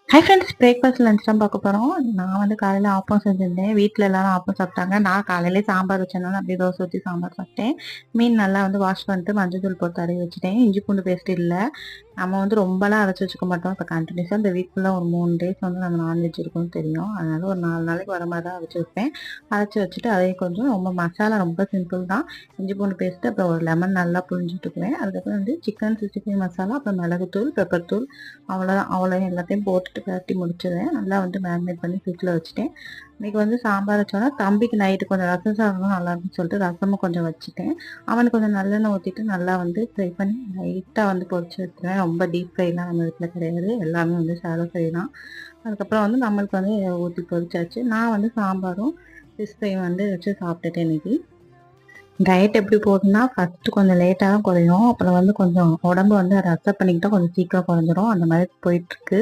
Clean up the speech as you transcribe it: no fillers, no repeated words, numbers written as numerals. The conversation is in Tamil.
ஹை ஃப்ரெண்ட்ஸ், பிரேக்ஃபாஸ்ட் லஞ்ச் தான் பார்க்க போகிறோம். நான் வந்து காலையில் ஆப்பம் செஞ்சுருந்தேன். வீட்டில் எல்லாரும் ஆப்பம் சாப்பிட்டாங்க. நான் காலையிலே சாம்பார் வச்சனால அப்படியே தோசை ஊற்றி சாம்பார் சாப்பிட்டேன். மீன் நல்லா வந்து வாஷ் பண்ணிட்டு மஞ்சள் தூள் போட்டு தடவி வச்சுட்டேன். இஞ்சி பூண்டு பேஸ்ட் இல்லை. நம்ம வந்து ரொம்பலாம் அரைச்சி வச்சுக்க மாட்டோம். இப்போ கண்டினியூஸாக இந்த வீக் ஃபுல்லாக ஒரு 3 டேஸ் வந்து நாங்கள் நான்வெஜ் இருக்கும்னு தெரியும். அதனால ஒரு 4 நாளைக்கு வர மாதிரி தான் அரைச்சி வைப்பேன். அரைச்சி வச்சுட்டு அதையும் கொஞ்சம் ரொம்ப மசாலா ரொம்ப சிம்பிள் தான். இஞ்சி பூண்டு பேஸ்ட்டு, அப்புறம் ஒரு லெமன் நல்லா புழிஞ்சிட்டுக்குவேன். அதுக்கப்புறம் வந்து சிக்கன் 65 மசாலா, அப்புறம் மிளகுத்தூள், பெப்பர் தூள், அவ்வளோதான். அவ்வளோ எல்லாத்தையும் போட்டுட்டு பரட்டி முடிச்சிடுவேன். நல்லா வந்து மேரினேட் பண்ணி ஃப்ரிட்ஜில் வச்சுட்டேன். இன்றைக்கி வந்து சாம்பார் வச்சோன்னா தம்பிக்கு நைட்டு கொஞ்சம் ரசம் சாதம் நல்லா இருக்குன்னு சொல்லிட்டு ரசமும் கொஞ்சம் வச்சுட்டேன். அவனுக்கு கொஞ்சம் நல்லெண்ணெய் ஊற்றிட்டு நல்லா வந்து ஃப்ரை பண்ணி லைட்டாக வந்து பொரிச்சு எடுத்துருவேன். ரொம்ப டீப் ஃப்ரைலாம் நம்ம வீட்டில் கிடையாது. எல்லாமே வந்து ஷாலோ ஃப்ரை தான். அதுக்கப்புறம் வந்து நம்மளுக்கு வந்து ஊற்றி பொரிச்சாச்சு. நான் வந்து சாம்பாரும் ஃபிஷ் ஃப்ரையும் வந்து வச்சு சாப்பிட்டுட்டேன் இன்றைக்கி. டயட் எப்படி போகுதுன்னா, ஃபஸ்ட்டு கொஞ்சம் லேட்டாக தான் குறையும். அப்புறம் வந்து கொஞ்சம் உடம்பு வந்து அதை அக்செப்ட் பண்ணிக்கிட்டால் கொஞ்சம் சீக்கிரம் குறைஞ்சிரும். அந்த மாதிரி போயிட்டுருக்கு.